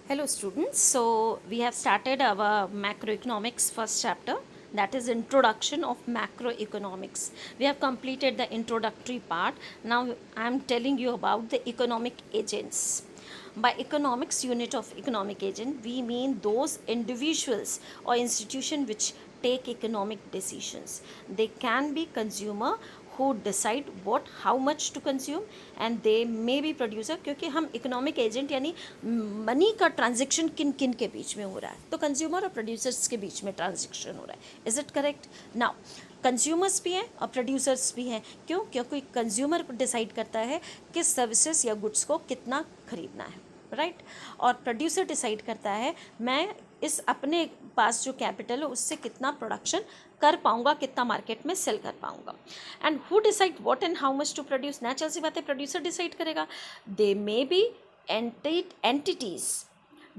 Hello students, so we have started our macroeconomics first chapter, that is introduction of macroeconomics. We have completed the introductory part. Now I am telling you about the economic agents. By economics unit of economic agent, we mean those individuals or institution which take economic decisions. They can be consumer who decide what how much to consume, and they may be producer, क्योंकि हम economic agent यानी money का transaction किन किन के बीच में हो रहा है, तो कंज्यूमर और प्रोड्यूसर्स के बीच में ट्रांजेक्शन हो रहा है. Is it correct? Now consumers भी हैं और प्रोड्यूसर्स भी हैं. क्यों? क्योंकि कंज्यूमर डिसाइड करता है किस सर्विसेज या गुड्स को कितना खरीदना है, राइट और प्रोड्यूसर डिसाइड करता है मैं इस अपने पास जो कैपिटल है उससे कितना प्रोडक्शन कर पाऊंगा, कितना मार्केट में सेल कर पाऊंगा. And who decide what and how much to produce? Natural सी बात है, प्रोड्यूसर डिसाइड करेगा. They may be entities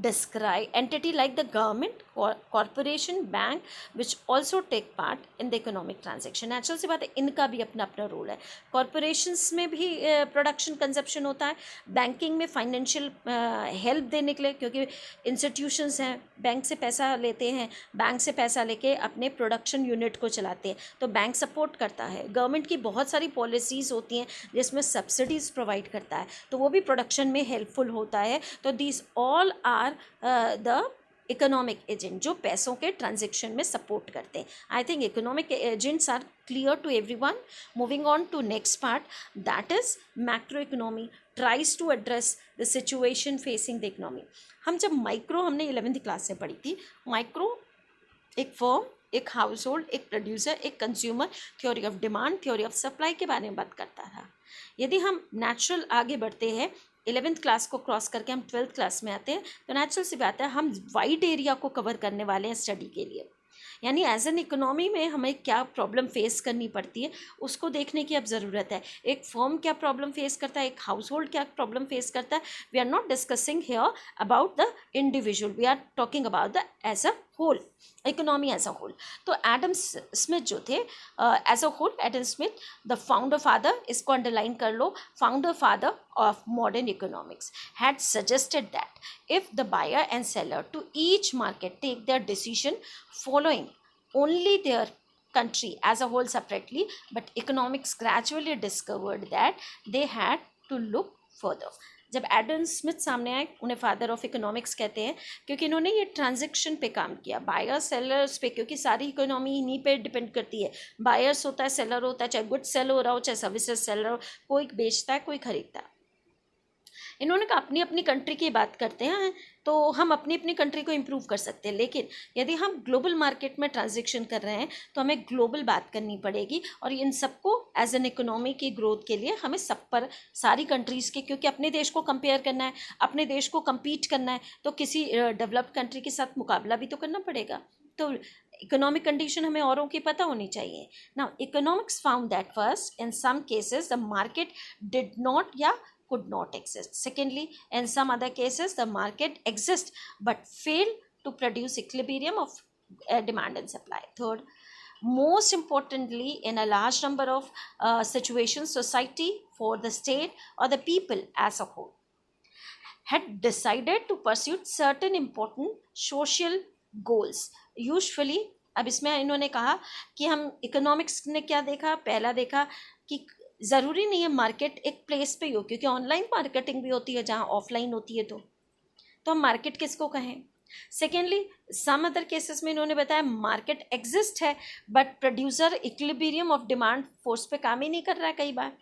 describe entity like the government or corporation, bank, which also take part in the economic transaction. Natural सी बात है, इनका भी अपना अपना रोल है. कॉरपोरेशंस में भी प्रोडक्शन कंजप्शन होता है, बैंकिंग में फाइनेंशियल हेल्प देने के लिए, क्योंकि इंस्टीट्यूशंस हैं, बैंक से पैसा लेते हैं, बैंक से पैसा लेके अपने प्रोडक्शन यूनिट को चलाते हैं, तो बैंक सपोर्ट करता है. गवर्नमेंट की बहुत सारी पॉलिसीज़ होती हैं जिसमें सब्सिडीज़ प्रोवाइड करता है, तो वो भी प्रोडक्शन में हेल्पफुल होता है. तो these all are the economic agent जो पैसों के ट्रांजेक्शन में सपोर्ट करते हैं. I think economic agents are clear to everyone. Moving on to next part, that is macro economy tries to address the situation facing the economy. हम जब micro हमने 11th class में पढ़ी थी. माइक्रो एक फर्म, एक हाउस होल्ड, एक producer, एक consumer, theory of demand, theory of supply के बारे में बात करता था. यदि हम नेचुरल आगे बढ़ते हैं, 11th क्लास को क्रॉस करके हम 12th क्लास में आते हैं, तो नेचुरल सी बात है हम वाइड एरिया को कवर करने वाले हैं स्टडी के लिए. यानी एज एन इकोनॉमी में हमें क्या प्रॉब्लम फेस करनी पड़ती है उसको देखने की अब ज़रूरत है. एक फर्म क्या प्रॉब्लम फेस करता है, एक हाउस होल्ड क्या प्रॉब्लम फेस करता है. We are not discussing here about the individual, we are talking about the as a whole, economy as a whole. तो एडम स्मिथ जो थे as a whole, Adam Smith the founder father, इसको underline कर लो, founder father of modern economics, had suggested that if the buyer and seller to each market take their decision following only their country as a whole separately, but economics gradually discovered that they had to look further. जब Adam Smith सामने आए, उन्हें father of economics कहते हैं, क्योंकि इन्होंने ये transaction पे काम किया, बायर सेलर्स पे, क्योंकि सारी इकोनॉमी इन्हीं पे डिपेंड करती है. बायर्स होता है, सेलर होता है, चाहे गुड्स सेल हो रहा हो, चाहे सर्विसेज सेल हो, कोई बेचता है, कोई खरीदता है. इन्होंने कहा अपनी अपनी कंट्री की बात करते हैं तो हम अपनी अपनी कंट्री को इम्प्रूव कर सकते हैं, लेकिन यदि हम ग्लोबल मार्केट में ट्रांजैक्शन कर रहे हैं तो हमें ग्लोबल बात करनी पड़ेगी. और इन सबको एज एन इकोनॉमी की ग्रोथ के लिए हमें सब पर, सारी कंट्रीज़ के, क्योंकि अपने देश को कंपेयर करना है, अपने देश को कम्पीट करना है, तो किसी डेवलप्ड कंट्री के साथ मुकाबला भी तो करना पड़ेगा. तो इकोनॉमिक कंडीशन हमें औरों की पता होनी चाहिए. Now economics found that first in some cases the market did not या could not exist. Secondly, in some other cases the market exists but failed to produce equilibrium of demand and supply. Third, most importantly, in a large number of situations, society, for the state or the people as a whole, had decided to pursue certain important social goals. Usually, अब इसमें इन्होंने कहा कि हम economics ने क्या देखा, पहला देखा कि ज़रूरी नहीं है मार्केट एक प्लेस पे ही हो, क्योंकि ऑनलाइन मार्केटिंग भी होती है जहाँ ऑफलाइन होती है, तो हम मार्केट किसको कहें. सेकेंडली, सम अदर केसेस में इन्होंने बताया मार्केट एग्जिस्ट है but producer equilibrium of demand force पे काम ही नहीं कर रहा है. कई बार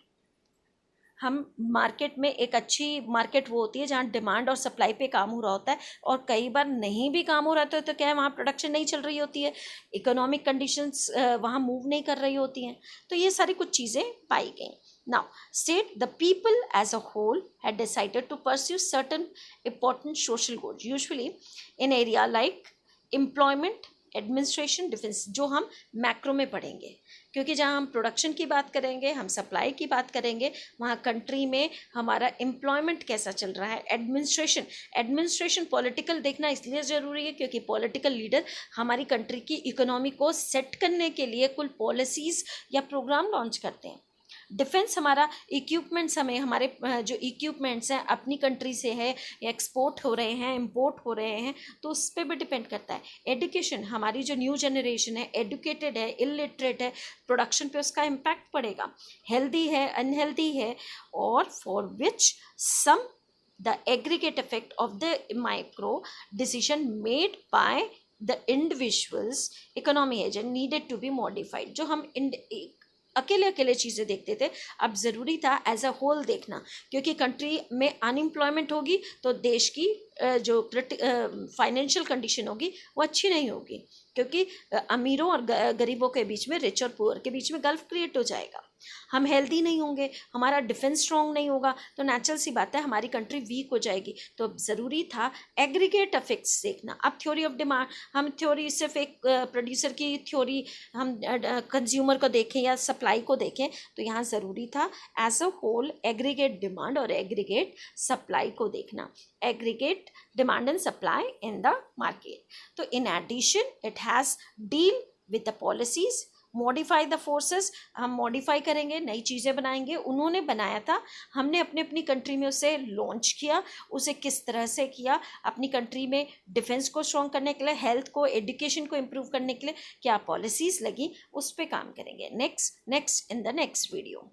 हम मार्केट में, एक अच्छी मार्केट वो होती है जहाँ डिमांड और सप्लाई पे काम हो रहा होता है, और कई बार नहीं भी काम हो रहा होता है तो क्या है, वहाँ प्रोडक्शन नहीं चल रही होती है, इकोनॉमिक कंडीशंस वहाँ मूव नहीं कर रही होती हैं. तो ये सारी कुछ चीज़ें पाई गई. Now, state the people as a whole had decided to pursue certain important social goals, usually in area like employment, administration, defence, जो हम मैक्रो में पढ़ेंगे, क्योंकि जहाँ हम प्रोडक्शन की बात करेंगे, हम सप्लाई की बात करेंगे, वहाँ कंट्री में हमारा एम्प्लॉयमेंट कैसा चल रहा है. एडमिनिस्ट्रेशन पॉलिटिकल देखना इसलिए ज़रूरी है क्योंकि पॉलिटिकल लीडर हमारी कंट्री की इकोनॉमी को सेट करने के लिए कुल पॉलिसीज़ या प्रोग्राम लॉन्च करते हैं. डिफेंस हमारा इक्विपमेंट्स, हमें हमारे जो इक्विपमेंट्स हैं अपनी कंट्री से है या एक्सपोर्ट हो रहे हैं, इंपोर्ट हो रहे हैं, तो उस पर भी डिपेंड करता है। एजुकेशन, हमारी जो न्यू जनरेशन है एडुकेटेड है इलिटरेट है, प्रोडक्शन पे उसका इम्पैक्ट पड़ेगा। हेल्दी है अनहेल्दी है, और for which some the aggregate effect of the micro decision made by the individuals economy agent needed to be modified। जो हम अकेले अकेले चीज़ें देखते थे, अब ज़रूरी था एज अ होल देखना, क्योंकि कंट्री में अनएम्प्लॉयमेंट होगी तो देश की जो फाइनेंशियल कंडीशन होगी वो अच्छी नहीं होगी, क्योंकि अमीरों और गरीबों के बीच में, रिच और पुअर के बीच में गल्फ क्रिएट हो जाएगा। हम हेल्दी नहीं होंगे, हमारा डिफेंस स्ट्रॉन्ग नहीं होगा, तो नेचुरल सी बात है हमारी कंट्री वीक हो जाएगी। तो अब ज़रूरी था एग्रीगेट इफेक्ट्स देखना। अब थ्योरी ऑफ डिमांड, हम थ्योरी सिर्फ एक प्रोड्यूसर की थ्योरी हम कंज्यूमर को देखें या सप्लाई को देखें, तो यहाँ ज़रूरी था as a whole aggregate demand और एग्रीगेट सप्लाई को देखना, aggregate demand and supply in the market। तो in addition it has deal with the policies, modify the forces, हम modify करेंगे, नई चीज़ें बनाएंगे। उन्होंने बनाया था, हमने अपने अपनी कंट्री में उसे लॉन्च किया, उसे किस तरह से किया, अपनी कंट्री में डिफेंस को स्ट्रॉन्ग करने के लिए, हेल्थ को, एजुकेशन को इम्प्रूव करने के लिए क्या पॉलिसीज़ लगी, उस पर काम करेंगे next in the next video.